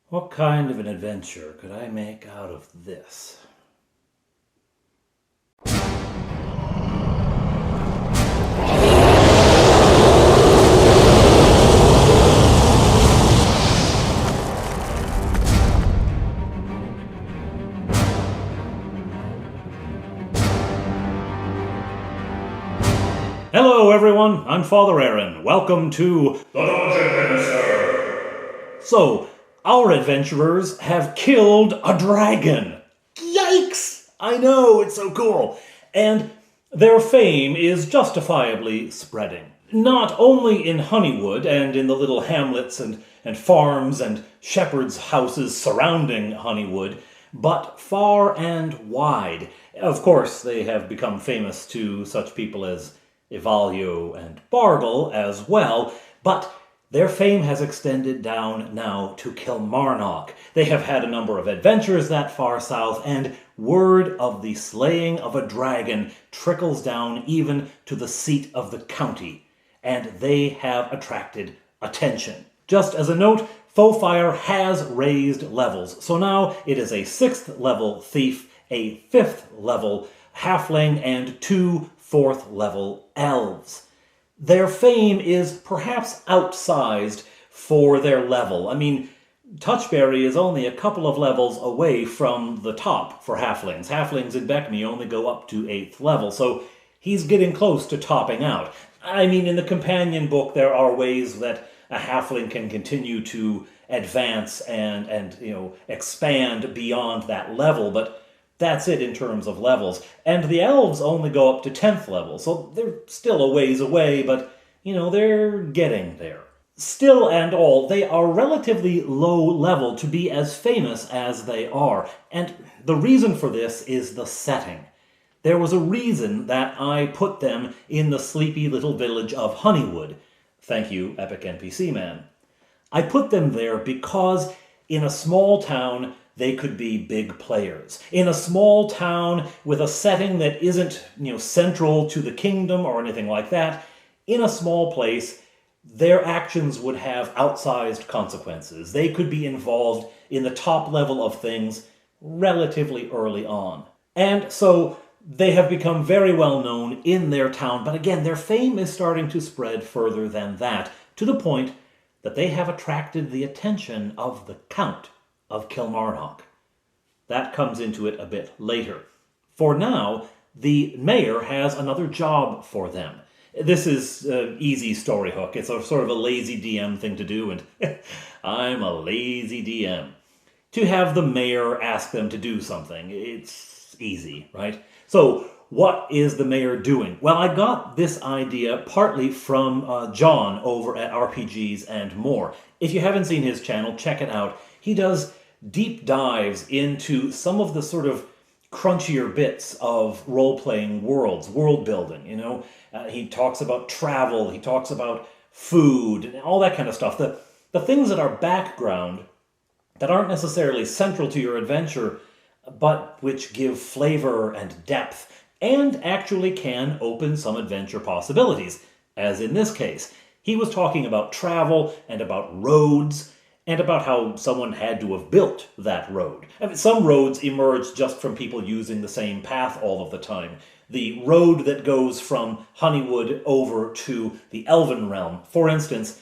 What kind of an adventure could I make out of this? Hello everyone, I'm Father Aaron. Welcome to The Dungeon Minister. So, our adventurers have killed a dragon. Yikes! I know, it's so cool. And their fame is justifiably spreading. Not only in Honeywood and in the little hamlets and farms and shepherds' houses surrounding Honeywood, but far and wide. Of course, they have become famous to such people as Ivalio and Bargle as well, but their fame has extended down now to Kilmarnock. They have had a number of adventures that far south, and word of the slaying of a dragon trickles down even to the seat of the county, and they have attracted attention. Just as a note, Foefire has raised levels, so now it is a 6th level thief, a 5th level halfling, and 2 4th level elves. Their fame is perhaps outsized for their level. I mean, Touchberry is only a couple of levels away from the top for halflings. Halflings in BECMI only go up to 8th level, so he's getting close to topping out. I mean, in the companion book, there are ways that a halfling can continue to advance and expand beyond that level, but that's it in terms of levels. And the elves only go up to 10th level, so they're still a ways away, but, they're getting there. Still and all, they are relatively low level to be as famous as they are, and the reason for this is the setting. There was a reason that I put them in the sleepy little village of Honeywood. Thank you, Epic NPC Man. I put them there because in a small town, they could be big players. In a small town with a setting that isn't, central to the kingdom or anything like that, in a small place, their actions would have outsized consequences. They could be involved in the top level of things relatively early on. And so they have become very well known in their town, but again, their fame is starting to spread further than that, to the point that they have attracted the attention of the Count of Kilmarnock. That comes into it a bit later. For now, the mayor has another job for them. This is an easy story hook. It's a sort of a lazy DM thing to do, and I'm a lazy DM. To have the mayor ask them to do something, it's easy, right? So, what is the mayor doing? Well, I got this idea partly from John over at RPGs and More. If you haven't seen his channel, check it out. He does deep dives into some of the sort of crunchier bits of role-playing worlds, world building, he talks about travel, he talks about food, and all that kind of stuff. The things that are background, that aren't necessarily central to your adventure, but which give flavor and depth, and actually can open some adventure possibilities, as in this case. He was talking about travel and about roads, and about how someone had to have built that road. I mean, some roads emerge just from people using the same path all of the time. The road that goes from Honeywood over to the Elven Realm, for instance,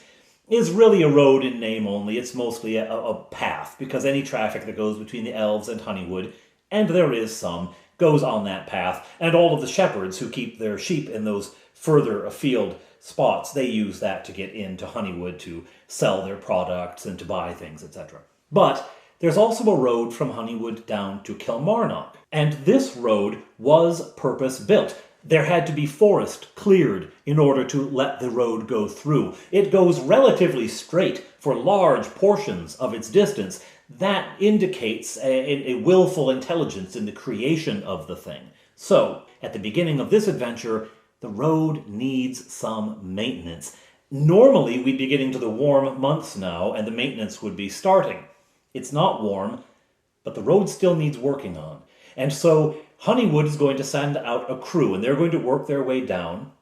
is really a road in name only. It's mostly a path, because any traffic that goes between the elves and Honeywood, and there is some, goes on that path, and all of the shepherds who keep their sheep in those further afield spots, they use that to get into Honeywood to sell their products and to buy things, etc. But there's also a road from Honeywood down to Kilmarnock, and this road was purpose-built. There had to be forest cleared in order to let the road go through. It goes relatively straight for large portions of its distance. That indicates a willful intelligence in the creation of the thing. So, at the beginning of this adventure, the road needs some maintenance. Normally, we'd be getting to the warm months now, and the maintenance would be starting. It's not warm, but the road still needs working on. And so Honeywood is going to send out a crew, and they're going to work their way down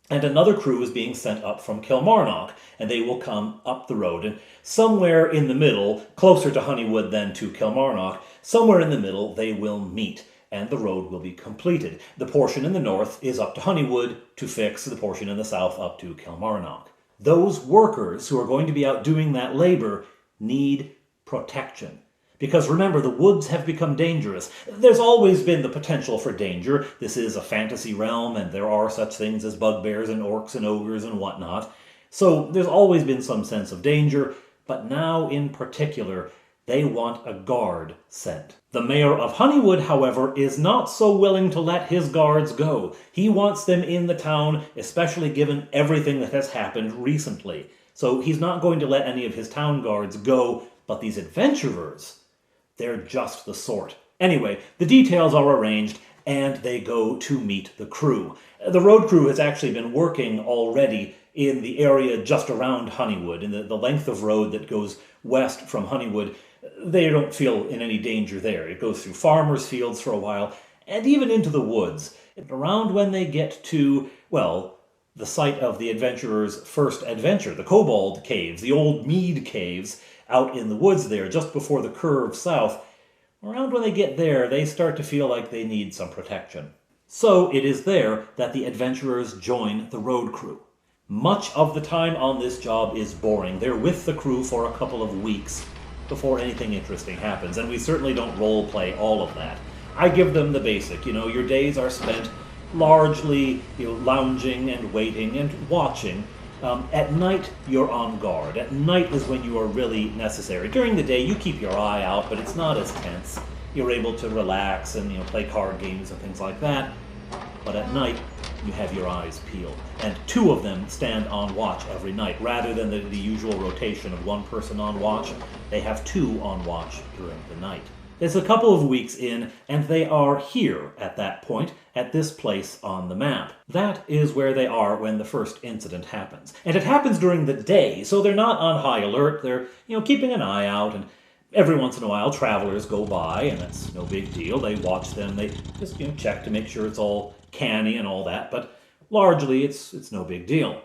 And another crew is being sent up from Kilmarnock, and they will come up the road. And somewhere in the middle, closer to Honeywood than to Kilmarnock, somewhere in the middle they will meet, and the road will be completed. The portion in the north is up to Honeywood to fix, the portion in the south up to Kilmarnock. Those workers who are going to be out doing that labor need protection. Because remember, the woods have become dangerous. There's always been the potential for danger. This is a fantasy realm, and there are such things as bugbears and orcs and ogres and whatnot. So there's always been some sense of danger, but now in particular, they want a guard sent. The mayor of Honeywood, however, is not so willing to let his guards go. He wants them in the town, especially given everything that has happened recently. So he's not going to let any of his town guards go, but these adventurers, they're just the sort. Anyway, the details are arranged, and they go to meet the crew. The road crew has actually been working already in the area just around Honeywood, in the length of road that goes west from Honeywood. They don't feel in any danger there. It goes through farmers' fields for a while, and even into the woods. Around when they get to, well, the site of the adventurers' first adventure, the Kobold Caves, the old Mead Caves, out in the woods there, just before the curve south. Around when they get there, they start to feel like they need some protection. So it is there that the adventurers join the road crew. Much of the time on this job is boring. They're with the crew for a couple of weeks before anything interesting happens, and we certainly don't role play all of that. I give them the basic, your days are spent largely lounging and waiting and watching. At night, you're on guard. At night is when you are really necessary. During the day, you keep your eye out, but it's not as tense. You're able to relax and play card games and things like that. But at night, you have your eyes peeled. And 2 of them stand on watch every night. Rather than the usual rotation of 1 person on watch, they have 2 on watch during the night. There's a couple of weeks in, and they are here at that point, at this place on the map. That is where they are when the first incident happens. And it happens during the day, so they're not on high alert. They're, keeping an eye out, and every once in a while travelers go by, and that's no big deal. They watch them, they just, check to make sure it's all canny and all that, but largely it's no big deal.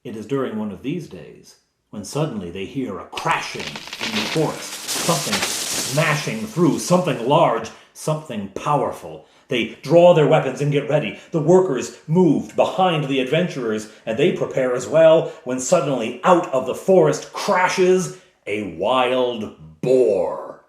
It is during one of these days when suddenly they hear a crashing in the forest. Something smashing through, something large, something powerful. They draw their weapons and get ready. The workers moved behind the adventurers, and they prepare as well, when suddenly out of the forest crashes a wild boar.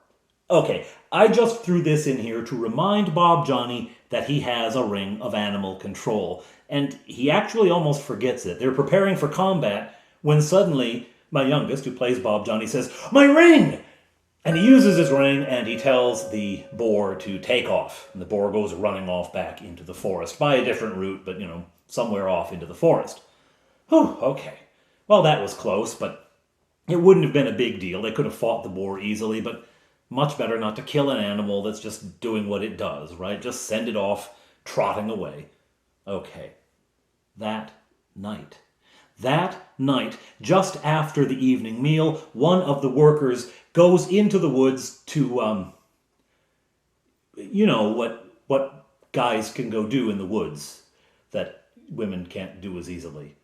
Okay, I just threw this in here to remind Bob Johnny that he has a ring of animal control, and he actually almost forgets it. They're preparing for combat when suddenly my youngest, who plays Bob Johnny, says, "My ring!" And he uses his ring, and he tells the boar to take off. And the boar goes running off back into the forest, by a different route, but, somewhere off into the forest. Whew, okay. Well, that was close, but it wouldn't have been a big deal. They could have fought the boar easily, but much better not to kill an animal that's just doing what it does, right? Just send it off, trotting away. Okay. That night, just after the evening meal, one of the workers goes into the woods to, what guys can go do in the woods that women can't do as easily.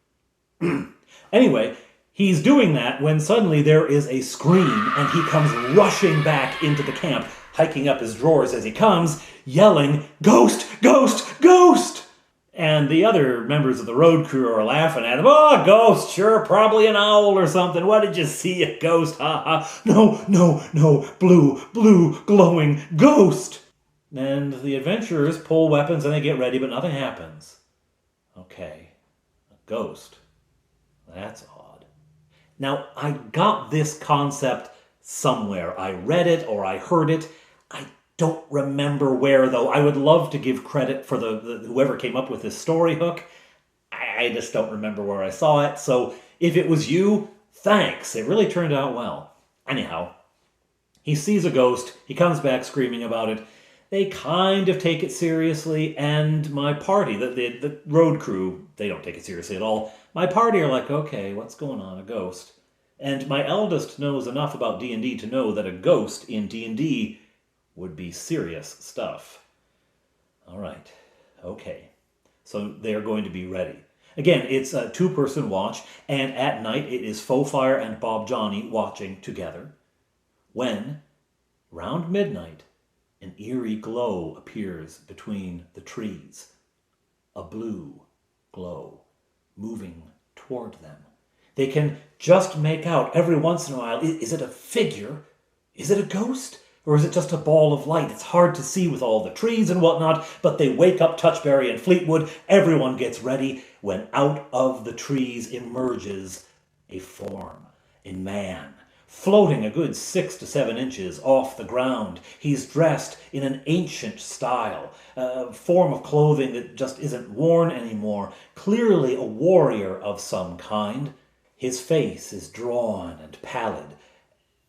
Anyway, he's doing that when suddenly there is a scream, and he comes rushing back into the camp, hiking up his drawers as he comes, yelling, "Ghost! Ghost! Ghost!" And the other members of the road crew are laughing at him. "Oh, ghost, sure, probably an owl or something. What did you see, a ghost? Ha ha. No, blue, glowing ghost." And the adventurers pull weapons and they get ready, but nothing happens. Okay, a ghost. That's odd. Now, I got this concept somewhere. I read it or I heard it. I don't remember where, though. I would love to give credit for the whoever came up with this story hook. I just don't remember where I saw it. So if it was you, thanks. It really turned out well. Anyhow, he sees a ghost. He comes back screaming about it. They kind of take it seriously, and my party, the road crew, they don't take it seriously at all. My party are like, okay, what's going on? A ghost. And my eldest knows enough about D&D to know that a ghost in D&D would be serious stuff. All right, okay. So they're going to be ready. Again, it's a two-person watch, and at night it is Fofire and Bob Johnny watching together. When, round midnight, an eerie glow appears between the trees. A blue glow moving toward them. They can just make out every once in a while, is it a figure? Is it a ghost? Or is it just a ball of light? It's hard to see with all the trees and whatnot, but they wake up Touchberry and Fleetwood. Everyone gets ready when out of the trees emerges a form, a man, floating a good 6 to 7 inches off the ground. He's dressed in an ancient style, a form of clothing that just isn't worn anymore, clearly a warrior of some kind. His face is drawn and pallid.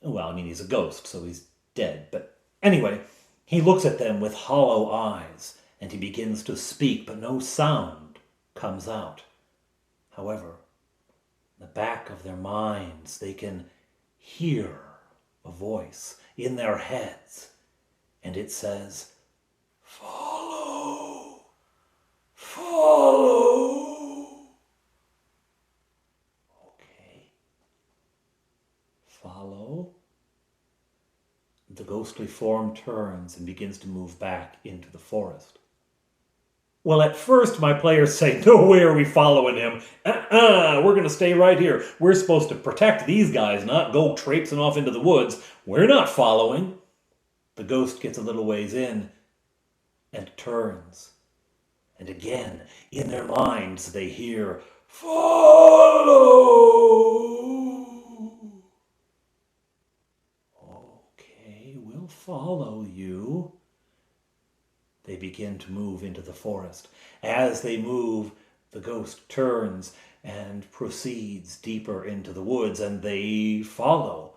Well, I mean, he's a ghost, so he's dead. But anyway, he looks at them with hollow eyes, and he begins to speak, but no sound comes out. However, in the back of their minds, they can hear a voice in their heads, and it says, "Follow, follow." Okay. Follow. The ghostly form turns and begins to move back into the forest. Well, at first my players say, "No way are we following him. We're going to stay right here. We're supposed to protect these guys, not go traipsing off into the woods. We're not following." The ghost gets a little ways in and turns. And again, in their minds, they hear, "Follow." "Okay, we'll follow you." They begin to move into the forest. As they move, the ghost turns and proceeds deeper into the woods, and they follow.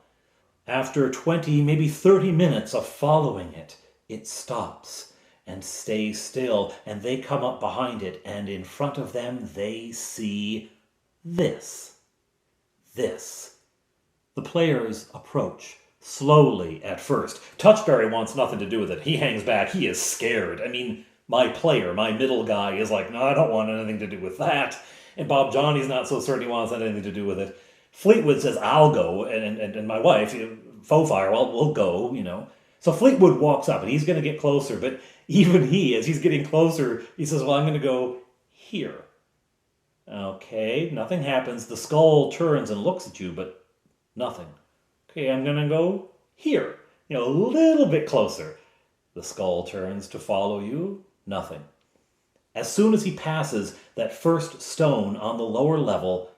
After 20, maybe 30 minutes of following it, it stops and stays still, and they come up behind it, and in front of them they see this. The players approach. Slowly at first. Touchberry wants nothing to do with it. He hangs back. He is scared. I mean, my player, my middle guy, is like, "No, I don't want anything to do with that." And Bob Johnny's not so certain he wants anything to do with it. Fleetwood says, "I'll go." And my wife, Fofire, well, we'll go, So Fleetwood walks up, and he's going to get closer. But even he, as he's getting closer, he says, "Well, I'm going to go here." Okay, nothing happens. The skull turns and looks at you, but nothing. "Okay, I'm going to go here, a little bit closer." The skull turns to follow you. Nothing. As soon as he passes that first stone on the lower level,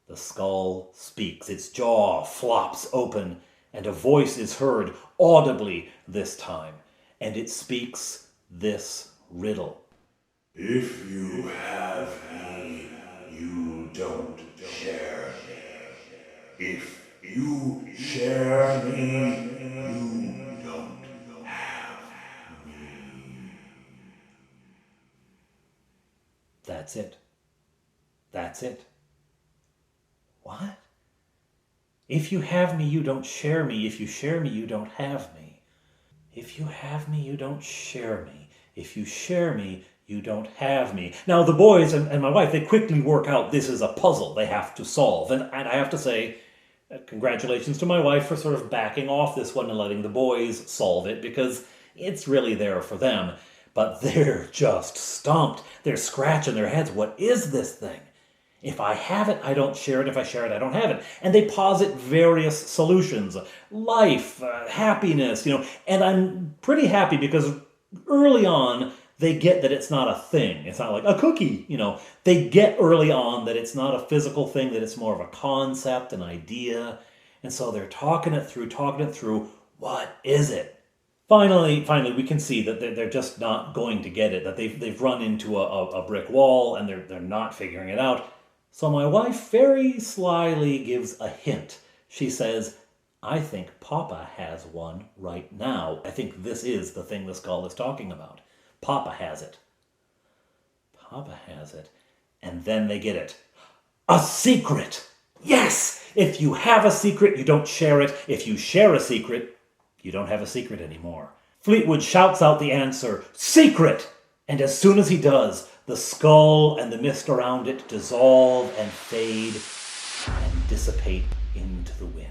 the skull speaks. Its jaw flops open, and a voice is heard audibly this time. And it speaks this riddle. "If you have me, you don't share me. If you share me, you don't have me." That's it. That's it. What? If you have me, you don't share me. If you share me, you don't have me. If you have me, you don't share me. If you share me, you don't have me. Now, the boys and my wife, they quickly work out this is a puzzle they have to solve. And I have to say, congratulations to my wife for sort of backing off this one and letting the boys solve it, because it's really there for them. But they're just stumped. They're scratching their heads. What is this thing? If I have it, I don't share it. If I share it, I don't have it. And they posit various solutions. Life, happiness, And I'm pretty happy because early on, they get that it's not a thing. It's not like a cookie, They get early on that it's not a physical thing, that it's more of a concept, an idea. And so they're talking it through. What is it? Finally, we can see that they're just not going to get it, that they've run into a brick wall and they're not figuring it out. So my wife very slyly gives a hint. She says, "I think Papa has one right now. I think this is the thing the skull is talking about. Papa has it." Papa has it. And then they get it. A secret! Yes! If you have a secret, you don't share it. If you share a secret, you don't have a secret anymore. Fleetwood shouts out the answer, "Secret!" And as soon as he does, The skull and the mist around it dissolve and fade and dissipate into the wind.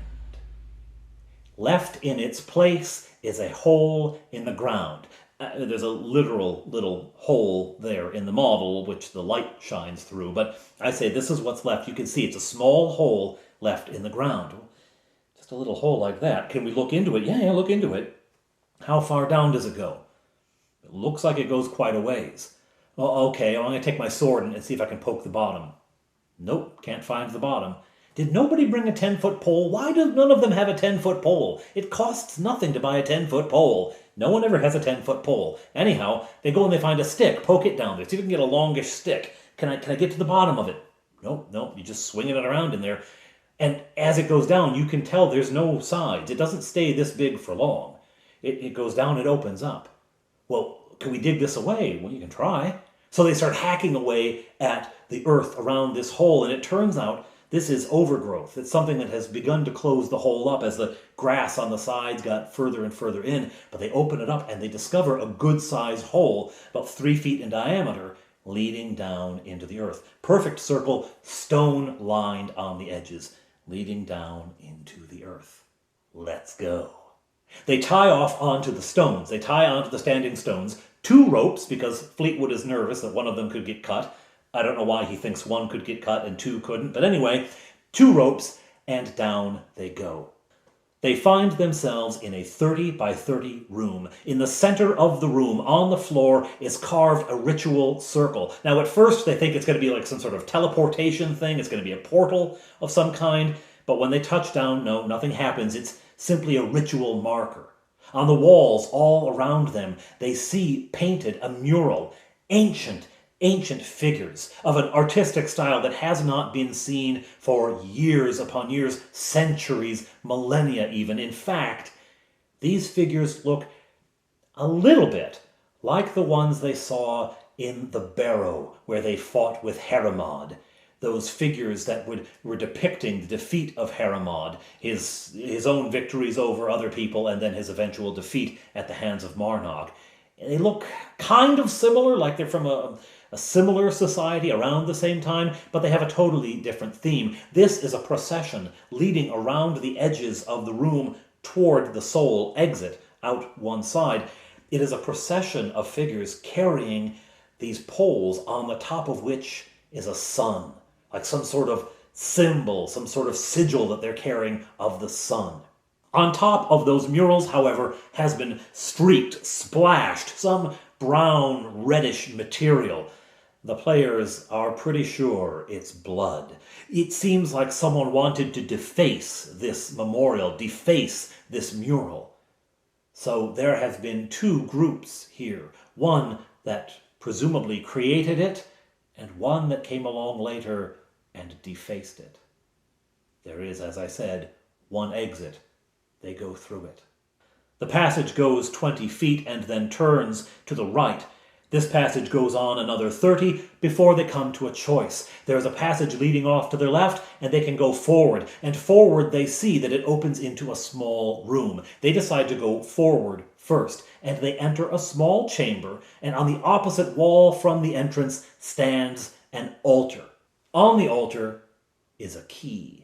Left in its place is a hole in the ground. There's a literal little hole there in the model, which the light shines through. But I say this is what's left. You can see it's a small hole left in the ground. Just a little hole like that. Can we look into it? Yeah, look into it. How far down does it go? It looks like it goes quite a ways. Oh, okay, I'm going to take my sword and see if I can poke the bottom. Nope, can't find the bottom. Did nobody bring a 10-foot pole? Why do none of them have a 10-foot pole? It costs nothing to buy a 10-foot pole. No one ever has a 10-foot pole. Anyhow, they go and they find a stick, poke it down there, see if we can get a longish stick. Can I get to the bottom of it? Nope, you just swinging it around in there. And as it goes down, you can tell there's no sides. It doesn't stay this big for long. It goes down, it opens up. Well, can we dig this away? Well, you can try. So they start hacking away at the earth around this hole, and it turns out this is overgrowth. It's something that has begun to close the hole up as the grass on the sides got further and further in. But they open it up and they discover a good-sized hole, about 3 feet in diameter, leading down into the earth. Perfect circle, stone lined on the edges, leading down into the earth. Let's go. They tie off onto the stones. They tie onto the standing stones 2 ropes, because Fleetwood is nervous that one of them could get cut. I don't know why he thinks 1 could get cut and 2 couldn't. But anyway, 2 ropes, and down they go. They find themselves in a 30 by 30 room. In the center of the room, on the floor, is carved a ritual circle. Now, at first, they think it's going to be like some sort of teleportation thing. It's going to be a portal of some kind. But when they touch down, no, nothing happens. It's simply a ritual marker. On the walls all around them, they see painted a mural, ancient figures of an artistic style that has not been seen for years upon years, centuries, millennia even. In fact, these figures look a little bit like the ones they saw in the Barrow, where they fought with Heremod. Those figures that were depicting the defeat of Heremod, his own victories over other people, and then his eventual defeat at the hands of Marnog. They look kind of similar, like they're from a similar society around the same time, but they have a totally different theme. This is a procession leading around the edges of the room toward the soul exit, out one side. It is a procession of figures carrying these poles on the top of which is a sun, like some sort of symbol, some sort of sigil that they're carrying of the sun. On top of those murals, however, has been streaked, splashed, some brown, reddish material. The players are pretty sure it's blood. It seems like someone wanted to deface this memorial, deface this mural. So there have been 2 groups here. One that presumably created it, and one that came along later and defaced it. There is, as I said, 1 exit. They go through it. The passage goes 20 feet and then turns to the right. This passage goes on another 30 before they come to a choice. There is a passage leading off to their left, and they can go forward. And forward they see that it opens into a small room. They decide to go forward first, and they enter a small chamber, and on the opposite wall from the entrance stands an altar. On the altar is a key.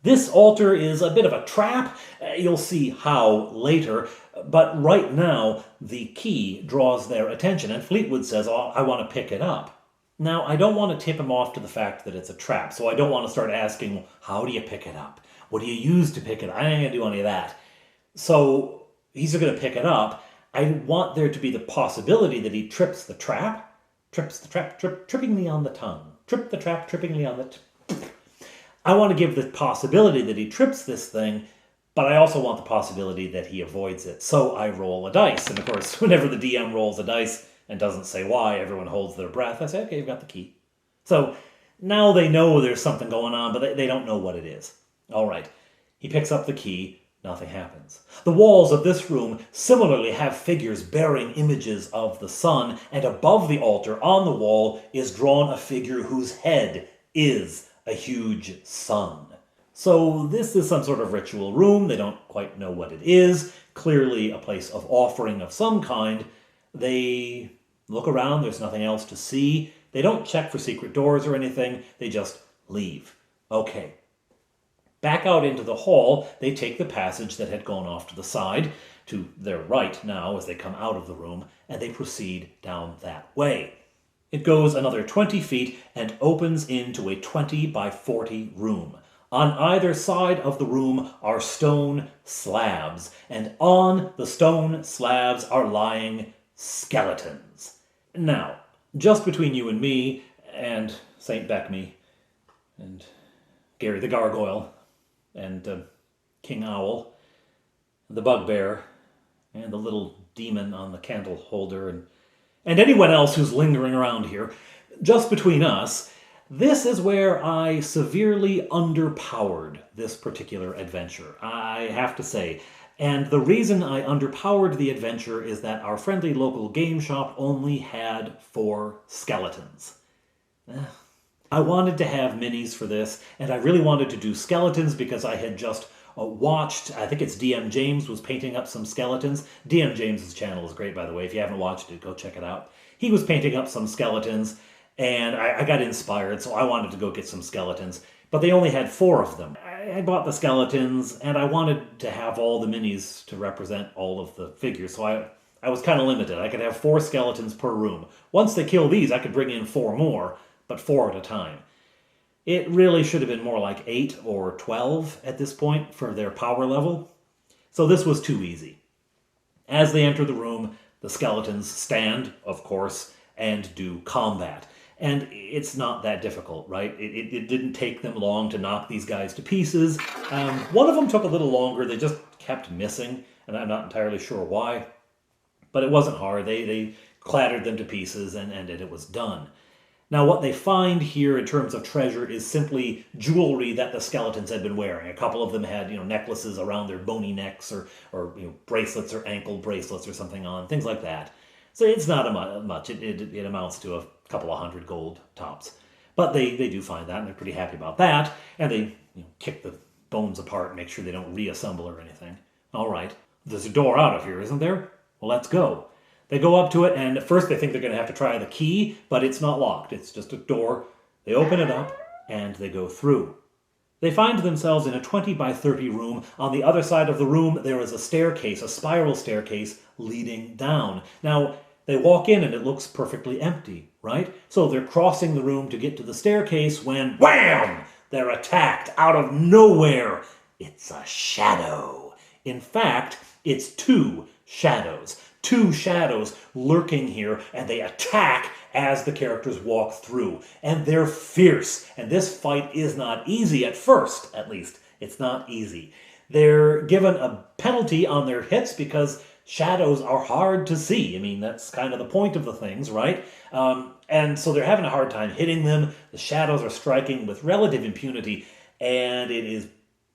This altar is a bit of a trap. You'll see how later. But right now, the key draws their attention. And Fleetwood says, oh, I want to pick it up. Now, I don't want to tip him off to the fact that it's a trap. So I don't want to start asking, how do you pick it up? What do you use to pick it up? I ain't going to do any of that. So he's going to pick it up. I want there to be the possibility that he trips the trap. Trips the trap, trippingly on the tongue. Trip the trap, trippingly on the I want to give the possibility that he trips this thing, but I also want the possibility that he avoids it. So I roll a dice. And of course, whenever the DM rolls a dice and doesn't say why, everyone holds their breath. I say, okay, you've got the key. So now they know there's something going on, but they don't know what it is. All right. He picks up the key. Nothing happens. The walls of this room similarly have figures bearing images of the sun, and above the altar on the wall is drawn a figure whose head is a huge sun. So this is some sort of ritual room. They don't quite know what it is. Clearly a place of offering of some kind. They look around. There's nothing else to see. They don't check for secret doors or anything. They just leave. Okay. Back out into the hall, they take the passage that had gone off to the side, to their right now as they come out of the room, and they proceed down that way. It goes another 20 feet and opens into a 20 by 40 room. On either side of the room are stone slabs, and on the stone slabs are lying skeletons. Now, just between you and me, and St. BECMI, and Gary the Gargoyle, and King Owl, the Bugbear, and the little demon on the candle holder, and anyone else who's lingering around here, just between us, this is where I severely underpowered this particular adventure, I have to say. And the reason I underpowered the adventure is that our friendly local game shop only had 4 skeletons. I wanted to have minis for this, and I really wanted to do skeletons because I had just watched, I think it's DM James was painting up some skeletons. DM James's channel is great, by the way. If you haven't watched it, go check it out. He was painting up some skeletons, and I got inspired, so I wanted to go get some skeletons. But they only had 4 of them. I bought the skeletons, and I wanted to have all the minis to represent all of the figures, so I was kind of limited. I could have 4 skeletons per room. Once they kill these, I could bring in 4 more, but 4 at a time. It really should have been more like 8 or 12 at this point for their power level. So this was too easy. As they enter the room, the skeletons stand, of course, and do combat. And it's not that difficult, right? It didn't take them long to knock these guys to pieces. One of them took a little longer. They just kept missing, and I'm not entirely sure why. But it wasn't hard. They clattered them to pieces, and it was done. Now, what they find here in terms of treasure is simply jewelry that the skeletons had been wearing. A couple of them had, necklaces around their bony necks, or bracelets or ankle bracelets or something on, things like that. So it's not much. It amounts to a couple of hundred gold tops. But they do find that, and they're pretty happy about that. And they kick the bones apart and make sure they don't reassemble or anything. All right, there's a door out of here, isn't there? Well, let's go. They go up to it, and at first they think they're going to have to try the key, but it's not locked. It's just a door. They open it up, and they go through. They find themselves in a 20 by 30 room. On the other side of the room, there is a staircase, a spiral staircase, leading down. Now, they walk in, and it looks perfectly empty, right? So they're crossing the room to get to the staircase when, wham! They're attacked out of nowhere. It's a shadow. In fact, it's 2 shadows. 2 shadows lurking here, and they attack as the characters walk through. And they're fierce. And this fight is not easy at first, at least. It's not easy. They're given a penalty on their hits because shadows are hard to see. I mean, that's kind of the point of the things, right? And so they're having a hard time hitting them. The shadows are striking with relative impunity. And it is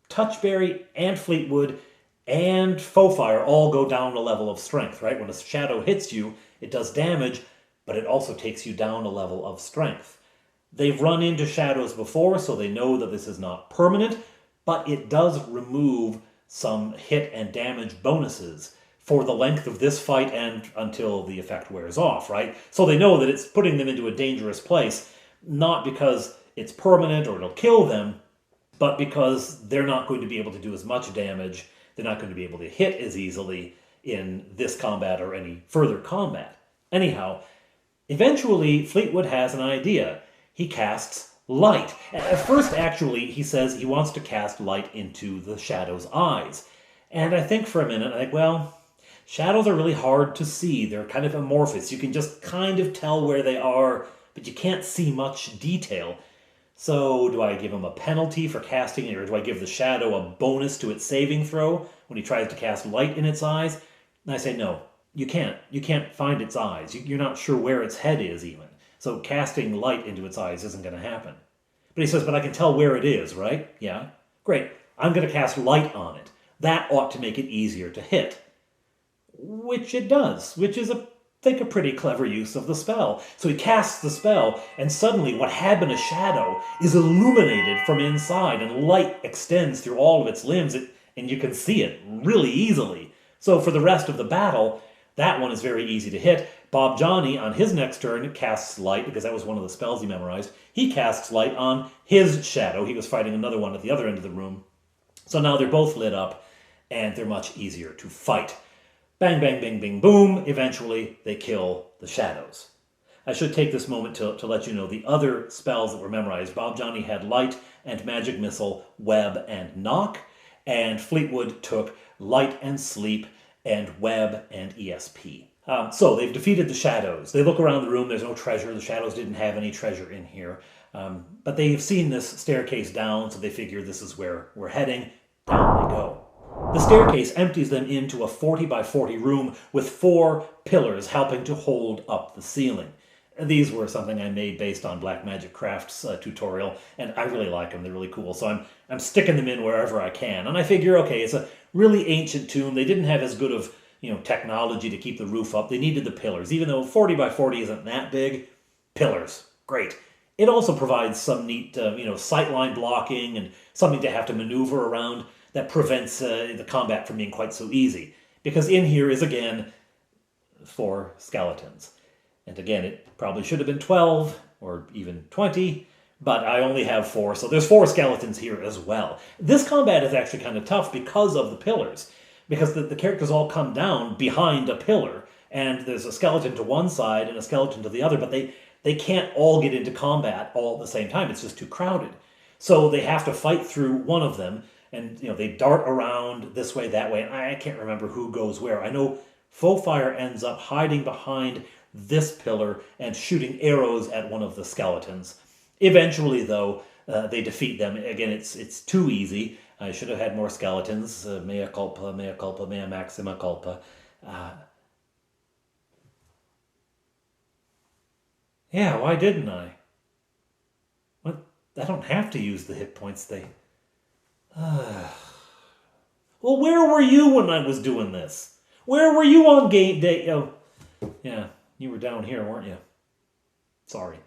Touchberry and Fleetwood and Faux Fire all go down a level of strength, right? When a shadow hits you, it does damage, but it also takes you down a level of strength. They've run into shadows before, so they know that this is not permanent, but it does remove some hit and damage bonuses for the length of this fight and until the effect wears off, right? So they know that it's putting them into a dangerous place, not because it's permanent or it'll kill them, but because they're not going to be able to do as much damage. They're not going to be able to hit as easily in this combat or any further combat. Anyhow, eventually Fleetwood has an idea. He casts light. At first, actually, he says he wants to cast light into the shadow's eyes. And I think for a minute, well, shadows are really hard to see. They're kind of amorphous. You can just kind of tell where they are, but you can't see much detail. So do I give him a penalty for casting it, or do I give the shadow a bonus to its saving throw when he tries to cast light in its eyes? And I say, no, you can't. You can't find its eyes. You're not sure where its head is even. So casting light into its eyes isn't going to happen. But he says, but I can tell where it is, right? Yeah, great. I'm going to cast light on it. That ought to make it easier to hit. Which it does, which is a pretty clever use of the spell. So he casts the spell, and suddenly what had been a shadow is illuminated from inside, and light extends through all of its limbs, and you can see it really easily. So for the rest of the battle, That one is very easy to hit. Bob Johnny, on his next turn, casts light, because that was one of the spells he memorized. He casts light on his shadow. He was fighting another one at the other end of the room. So now they're both lit up, and they're much easier to fight. Bang, bang, bing, bing, boom. Eventually, they kill the shadows. I should take this moment to let you know the other spells that were memorized. Bob Johnny had Light and Magic Missile, Web, and Knock. And Fleetwood took Light and Sleep and Web and ESP. So they've defeated the shadows. They look around the room. There's no treasure. The shadows didn't have any treasure in here. But they've seen this staircase down, so they figure this is where we're heading. Down they go. The staircase empties them into a 40 by 40 room with 4 pillars helping to hold up the ceiling. These were something I made based on Black Magic Crafts tutorial, and I really like them. They're really cool, so I'm sticking them in wherever I can. And I figure, okay, it's a really ancient tomb. They didn't have as good of technology to keep the roof up. They needed the pillars. Even though 40 by 40 isn't that big, pillars, great. It also provides some neat, sightline blocking and something to have to maneuver around that prevents the combat from being quite so easy. Because in here is, again, 4 skeletons. And again, it probably should have been 12 or even 20, but I only have 4, so there's 4 skeletons here as well. This combat is actually kind of tough because of the pillars, because the characters all come down behind a pillar, and there's a skeleton to one side and a skeleton to the other, but they can't all get into combat all at the same time. It's just too crowded. So they have to fight through one of them, and they dart around this way, that way, and I can't remember who goes where. I know Faux-Fire ends up hiding behind this pillar and shooting arrows at one of the skeletons. Eventually, though, they defeat them. Again, it's too easy. I should have had more skeletons. Mea culpa, mea maxima culpa. Yeah, why didn't I? What? I don't have to use the hit points. Well, where were you when I was doing this? Where were you on game day? Oh, yeah. You were down here, weren't you? Sorry.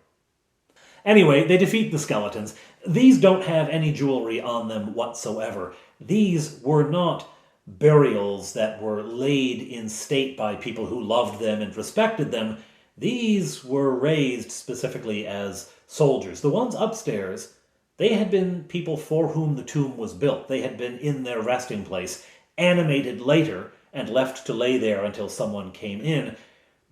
Anyway, they defeat the skeletons. These don't have any jewelry on them whatsoever. These were not burials that were laid in state by people who loved them and respected them. These were raised specifically as soldiers. The ones upstairs, they had been people for whom the tomb was built. They had been in their resting place, animated later, and left to lay there until someone came in.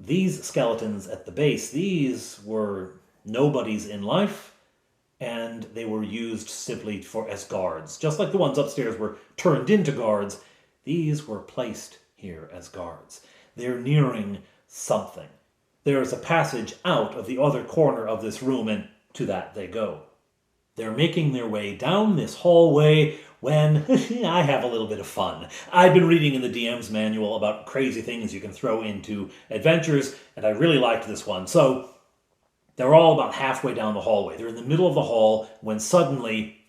These skeletons at the base, these were nobodies in life, and they were used simply as guards. Just like the ones upstairs were turned into guards, these were placed here as guards. They're nearing something. There is a passage out of the other corner of this room, and to that they go. They're making their way down this hallway when I have a little bit of fun. I've been reading in the DM's manual about crazy things you can throw into adventures, and I really liked this one. So they're all about halfway down the hallway. They're in the middle of the hall when suddenly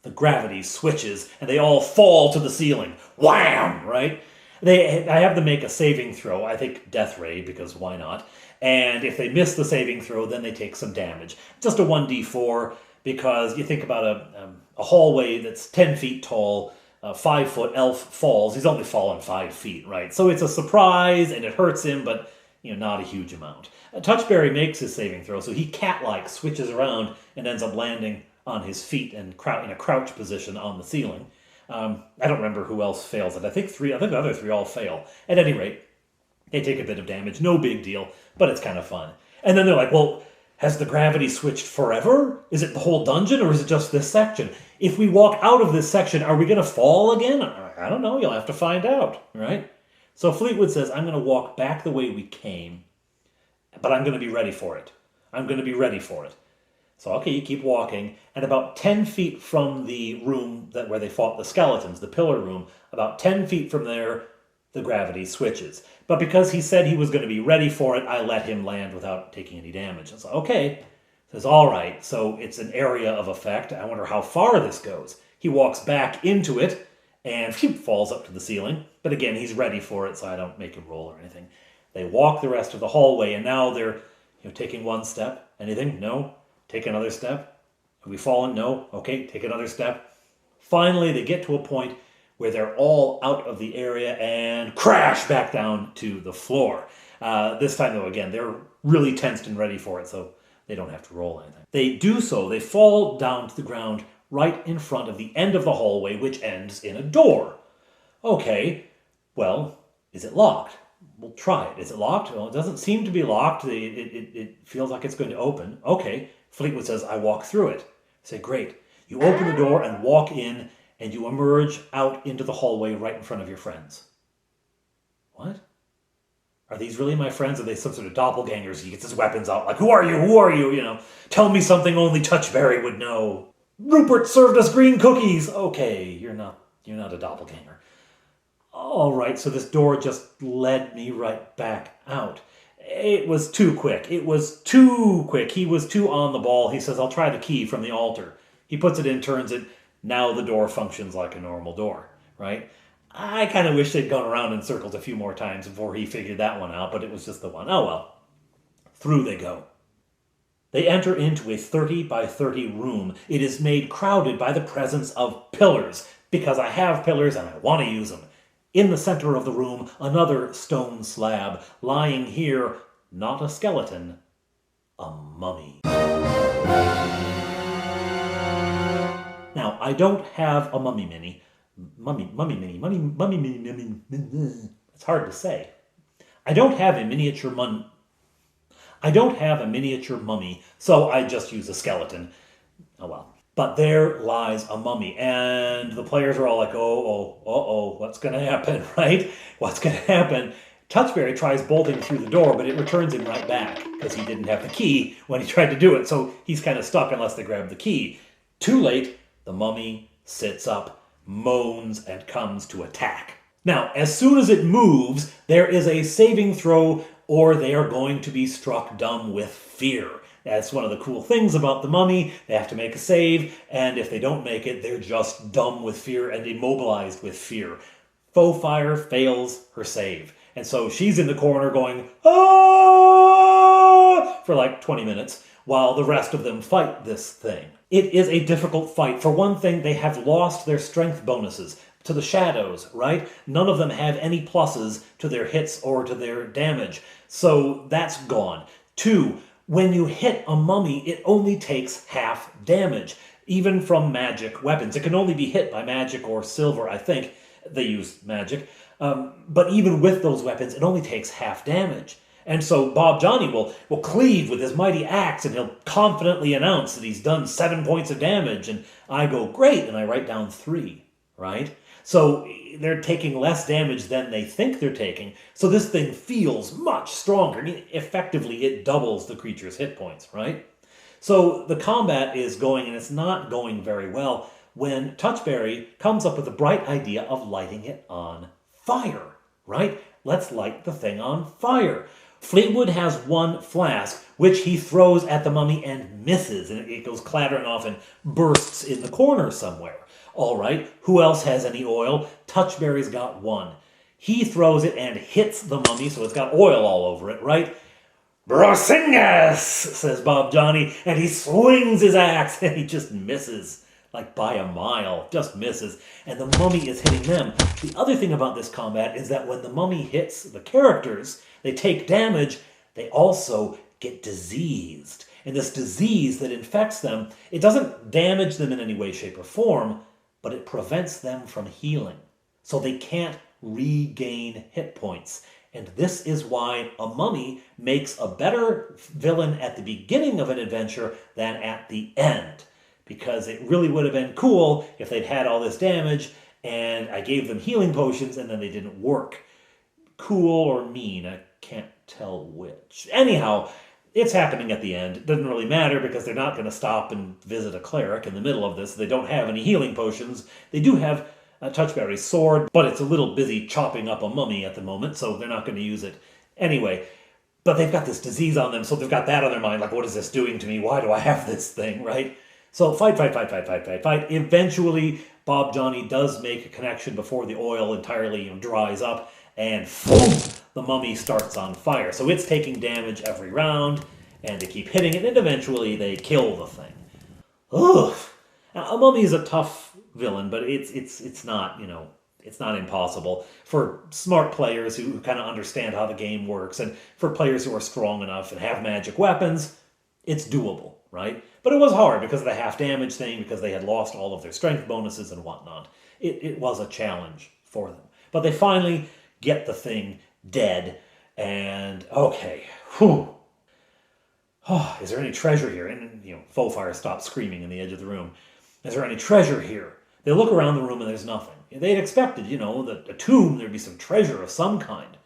the gravity switches and they all fall to the ceiling. Wham! Right? I have them make a saving throw. I think Death Ray, because why not? And if they miss the saving throw, then they take some damage. Just a 1d4, because you think about a hallway that's 10 feet tall, a 5-foot elf falls. He's only fallen 5 feet, right? So it's a surprise, and it hurts him, but not a huge amount. Touchberry makes his saving throw, so he cat-like switches around and ends up landing on his feet and in a crouch position on the ceiling. I don't remember who else fails it. I think the other 3 all fail. At any rate, they take a bit of damage. No big deal, but it's kind of fun. And then they're like, well, has the gravity switched forever? Is it the whole dungeon, or is it just this section? If we walk out of this section, are we going to fall again? I don't know. You'll have to find out, right? So Fleetwood says, I'm going to walk back the way we came, but I'm going to be ready for it. I'm going to be ready for it. So, okay, you keep walking, and about 10 feet from the room where they fought the skeletons, the pillar room, about 10 feet from there, the gravity switches. But because he said he was going to be ready for it, I let him land without taking any damage. It's like, okay. Says, all right, so it's an area of effect. I wonder how far this goes. He walks back into it and falls up to the ceiling. But again, he's ready for it, so I don't make him roll or anything. They walk the rest of the hallway, and now they're taking one step. Anything? No. Take another step. Have we fallen? No. Okay, take another step. Finally, they get to a point where they're all out of the area and crash back down to the floor. This time, though, again, they're really tensed and ready for it, so they don't have to roll anything. They do so. They fall down to the ground right in front of the end of the hallway, which ends in a door. Okay, well, is it locked? We'll try it. Is it locked? Well, it doesn't seem to be locked. It feels like it's going to open. Okay, Fleetwood says, I walk through it. I say, great. You open the door and walk in, and you emerge out into the hallway right in front of your friends. What? Are these really my friends? Are they some sort of doppelgangers? He gets his weapons out, like, who are you? Who are you? You know, tell me something only Touchberry would know. Rupert served us green cookies. Okay, you're not a doppelganger. All right, so this door just led me right back out. It was too quick. It was too quick. He was too on the ball. He says, I'll try the key from the altar. He puts it in, turns it. Now the door functions like a normal door, right? I kind of wish they'd gone around in circles a few more times before he figured that one out, but it was just the one. Oh well. Through they go. They enter into a 30 by 30 room. It is made crowded by the presence of pillars, because I have pillars and I want to use them. In the center of the room, another stone slab. Lying here, not a skeleton, a mummy. Now, I don't have a mummy mini. Mummy mini. It's hard to say. I don't have a miniature mummy, so I just use a skeleton. Oh well. But there lies a mummy, and the players are all like, what's going to happen, right? What's going to happen? Touchberry tries bolting through the door, but it returns him right back, because he didn't have the key when he tried to do it, so he's kind of stuck unless they grab the key. Too late, the mummy sits up, moans, and comes to attack. Now, as soon as it moves, there is a saving throw, or they are going to be struck dumb with fear. That's one of the cool things about the mummy. They have to make a save, and if they don't make it, they're just dumb with fear and immobilized with fear. Faux Fire fails her save. And so she's in the corner going, ah, for like 20 minutes, while the rest of them fight this thing. It is a difficult fight. For one thing, they have lost their strength bonuses to the shadows, right? None of them have any pluses to their hits or to their damage. So that's gone. 2, when you hit a mummy, it only takes half damage, even from magic weapons. It can only be hit by magic or silver, I think. They use magic. But even with those weapons, it only takes half damage. And so Bob Johnny will cleave with his mighty axe, and he'll confidently announce that he's done 7 points of damage. And I go, great, and I write down 3, right? So they're taking less damage than they think they're taking. So this thing feels much stronger. I mean, effectively, it doubles the creature's hit points, right? So the combat is going, and it's not going very well, when Touchberry comes up with the bright idea of lighting it on fire, right? Let's light the thing on fire. Fleetwood has one flask, which he throws at the mummy and misses, and it goes clattering off and bursts in the corner somewhere. All right, who else has any oil? Touchberry's got one. He throws it and hits the mummy, so it's got oil all over it, right? Brosingas, says Bob Johnny, and he swings his axe, and he just misses, like by a mile, just misses, and the mummy is hitting them. The other thing about this combat is that when the mummy hits the characters, they take damage, they also get diseased. And this disease that infects them, it doesn't damage them in any way, shape, or form, but it prevents them from healing. So they can't regain hit points. And this is why a mummy makes a better villain at the beginning of an adventure than at the end. Because it really would have been cool if they'd had all this damage and I gave them healing potions and then they didn't work. Cool or mean, I can't tell which. Anyhow, it's happening at the end. It doesn't really matter because they're not going to stop and visit a cleric in the middle of this. They don't have any healing potions. They do have Touchberry's sword, but it's a little busy chopping up a mummy at the moment, so they're not going to use it anyway. But they've got this disease on them, so they've got that on their mind, like, what is this doing to me? Why do I have this thing, right? So fight. Eventually, Bob Johnny does make a connection before the oil entirely dries up, and boom, the mummy starts on fire. So it's taking damage every round, and they keep hitting it, and eventually they kill the thing. Ugh. Now, a mummy is a tough villain, but it's not, it's not impossible. For smart players who kind of understand how the game works, and for players who are strong enough and have magic weapons, it's doable, right? But it was hard because of the half damage thing, because they had lost all of their strength bonuses and whatnot. It was a challenge for them. But they finally get the thing dead, and okay, whew. Oh, is there any treasure here? And, Fofire stops screaming in the edge of the room. Is there any treasure here? They look around the room and there's nothing. They'd expected, that a tomb, there'd be some treasure of some kind.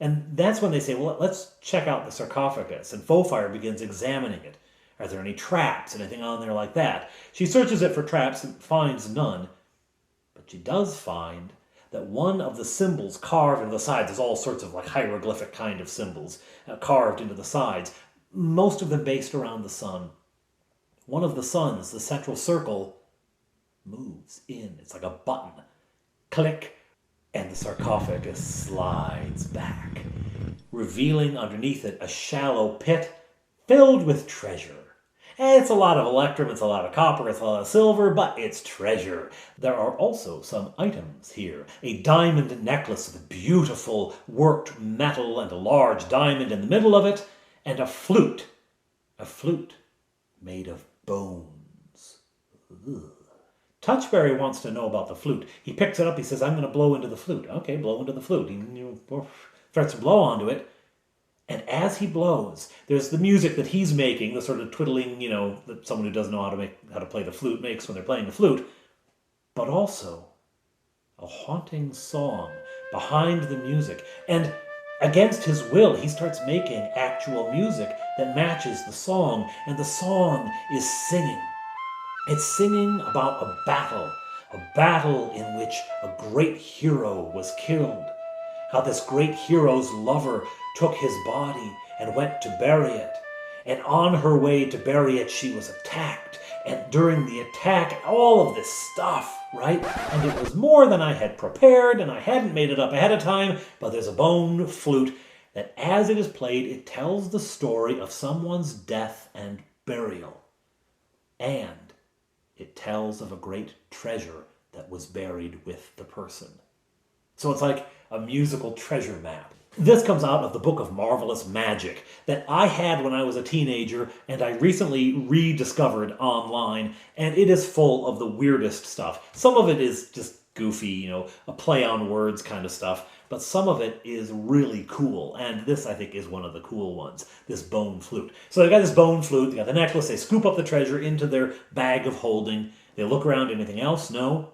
And that's when they say, well, let's check out the sarcophagus. And Fofire begins examining it. Are there any traps, anything on there like that? She searches it for traps and finds none. But she does find that one of the symbols carved into the sides, there's all sorts of like hieroglyphic kind of symbols carved into the sides, most of them based around the sun. One of the suns, the central circle, moves in. It's like a button. Click, and the sarcophagus slides back, revealing underneath it a shallow pit filled with treasure. And it's a lot of electrum, it's a lot of copper, it's a lot of silver, but it's treasure. There are also some items here. A diamond necklace with beautiful worked metal and a large diamond in the middle of it, and a flute. A flute made of bones. Ugh. Touchberry wants to know about the flute. He picks it up, he says, I'm going to blow into the flute. Okay, blow into the flute. He starts to blow onto it. And as he blows, there's the music that he's making, the sort of twiddling, that someone who doesn't know how to play the flute makes when they're playing the flute. But also a haunting song behind the music. And against his will, he starts making actual music that matches the song. And the song is singing. It's singing about a battle in which a great hero was killed. How this great hero's lover took his body and went to bury it. And on her way to bury it, she was attacked. And during the attack, all of this stuff, right? And it was more than I had prepared, and I hadn't made it up ahead of time, but there's a bone flute that as it is played, it tells the story of someone's death and burial. And it tells of a great treasure that was buried with the person. So it's like a musical treasure map. This comes out of the Book of Marvelous Magic that I had when I was a teenager and I recently rediscovered online, and it is full of the weirdest stuff. Some of it is just goofy, a play on words kind of stuff, but some of it is really cool, and this, I think, is one of the cool ones, this bone flute. So they've got this bone flute, they got the necklace, they scoop up the treasure into their bag of holding, they look around, anything else? No?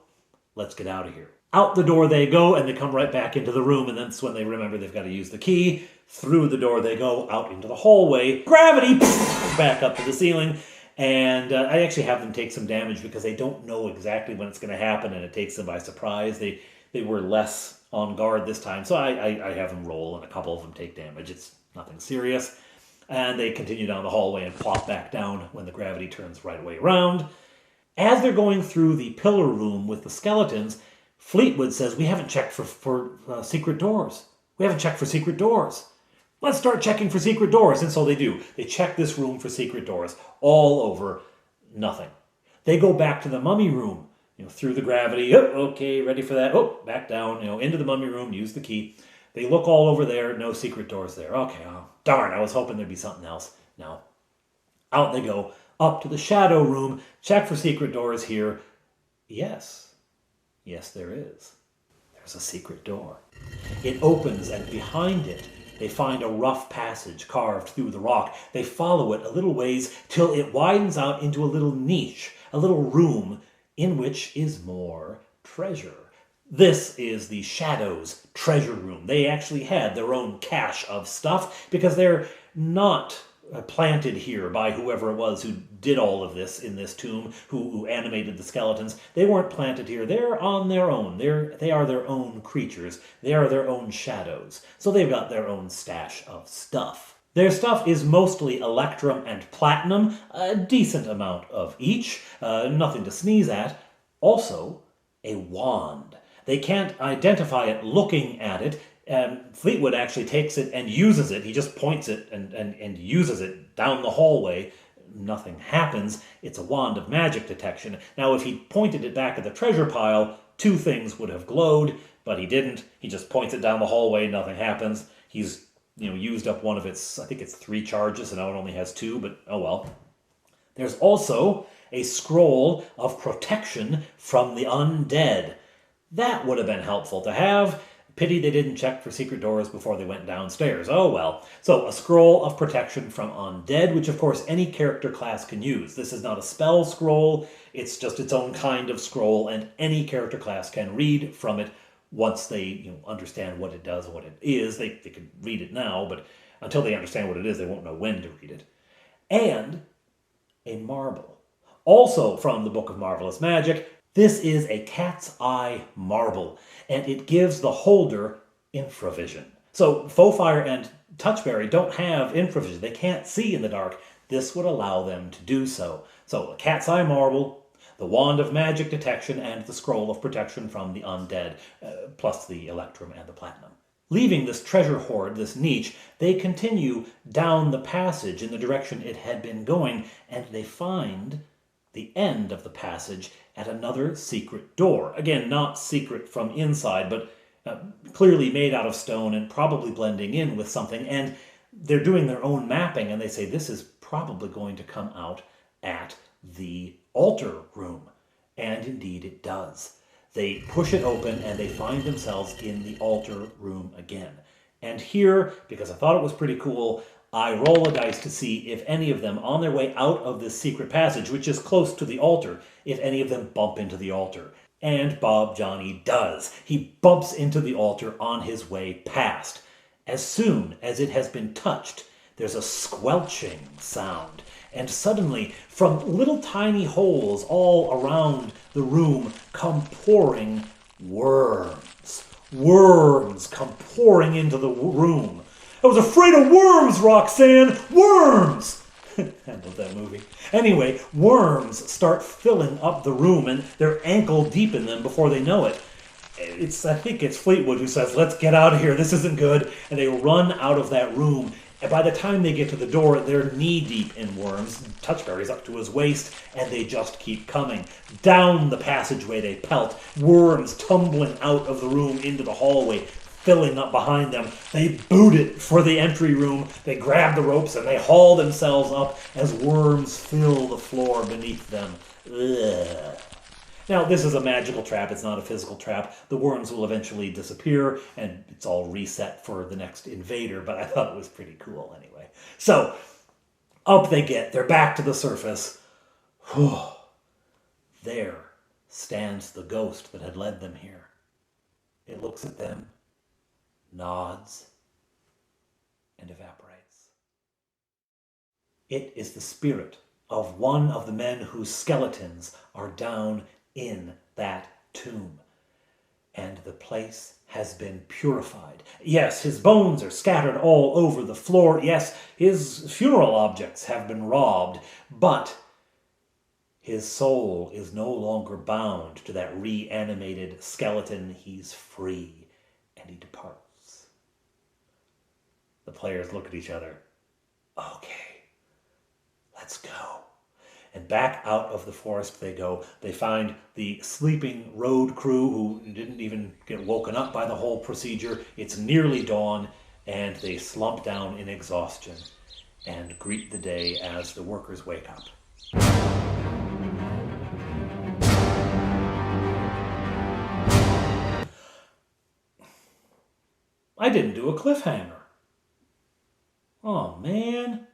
Let's get out of here. Out the door they go, and they come right back into the room, and that's when they remember they've got to use the key. Through the door they go, out into the hallway. Gravity! Back up to the ceiling. And I actually have them take some damage because they don't know exactly when it's going to happen, and it takes them by surprise. They were less on guard this time, so I have them roll, and a couple of them take damage. It's nothing serious. And they continue down the hallway and plop back down when the gravity turns right way around. As they're going through the pillar room with the skeletons, Fleetwood says, we haven't checked for secret doors. We haven't checked for secret doors. Let's start checking for secret doors. And so they do. They check this room for secret doors. All over, nothing. They go back to the mummy room, through the gravity. Oh, okay, ready for that. Oh, back down, into the mummy room, use the key. They look all over there, no secret doors there. Okay, oh, darn, I was hoping there'd be something else. No. Out they go, up to the shadow room, check for secret doors here. Yes, there is. There's a secret door. It opens, and behind it, they find a rough passage carved through the rock. They follow it a little ways till it widens out into a little niche, a little room in which is more treasure. This is the Shadows treasure room. They actually had their own cache of stuff because they're not planted here by whoever it was who did all of this in this tomb, who animated the skeletons. They weren't planted here. They're on their own. They are their own creatures. They are their own shadows. So they've got their own stash of stuff. Their stuff is mostly electrum and platinum, a decent amount of each, nothing to sneeze at. Also, a wand. They can't identify it looking at it. Fleetwood actually takes it and uses it. He just points it and uses it down the hallway. Nothing happens. It's a wand of magic detection. Now, if he pointed it back at the treasure pile, two things would have glowed, but he didn't. He just points it down the hallway, nothing happens. He's, used up one of its, I think it's 3 charges, and now it only has 2, but oh well. There's also a scroll of protection from the undead. That would have been helpful to have. Pity they didn't check for secret doors before they went downstairs. Oh well. So, a scroll of protection from undead, which of course any character class can use. This is not a spell scroll, it's just its own kind of scroll, and any character class can read from it once they understand what it does and what it is. They can read it now, but until they understand what it is, they won't know when to read it. And a marble. Also from the Book of Marvelous Magic, this is a cat's eye marble, and it gives the holder infravision. So Faux-Fire and Touchberry don't have infravision. They can't see in the dark. This would allow them to do so. So a cat's eye marble, the Wand of Magic Detection, and the Scroll of Protection from the Undead, plus the Electrum and the Platinum. Leaving this treasure hoard, this niche, they continue down the passage in the direction it had been going, and they find the end of the passage at another secret door. Again, not secret from inside, but clearly made out of stone and probably blending in with something. And they're doing their own mapping, and they say this is probably going to come out at the altar room. And indeed it does. They push it open and they find themselves in the altar room again. And here, because I thought it was pretty cool, I roll a dice to see if any of them, on their way out of this secret passage, which is close to the altar, if any of them bump into the altar. And Bob Johnny does. He bumps into the altar on his way past. As soon as it has been touched, there's a squelching sound. And suddenly, from little tiny holes all around the room, come pouring worms. Worms come pouring into the room. I was afraid of worms, Roxanne! Worms! I love that movie. Anyway, worms start filling up the room, and they're ankle deep in them before they know it. I think it's Fleetwood who says, "Let's get out of here, this isn't good." And they run out of that room. And by the time they get to the door, they're knee-deep in worms. Touchberry's up to his waist, and they just keep coming. Down the passageway they pelt, worms tumbling out of the room into the hallway, filling up behind them. They boot it for the entry room. They grab the ropes, and they haul themselves up as worms fill the floor beneath them. Ugh. Now, this is a magical trap. It's not a physical trap. The worms will eventually disappear, and it's all reset for the next invader, but I thought it was pretty cool anyway. So, up they get. They're back to the surface. Whew. There stands the ghost that had led them here. It looks at them, nods, and evaporates. It is the spirit of one of the men whose skeletons are down in that tomb. And the place has been purified. Yes, his bones are scattered all over the floor. Yes, his funeral objects have been robbed. But his soul is no longer bound to that reanimated skeleton. He's free, and he departs. The players look at each other. Okay, let's go. And back out of the forest they go. They find the sleeping road crew who didn't even get woken up by the whole procedure. It's nearly dawn, and they slump down in exhaustion and greet the day as the workers wake up. I didn't do a cliffhanger. Oh, man.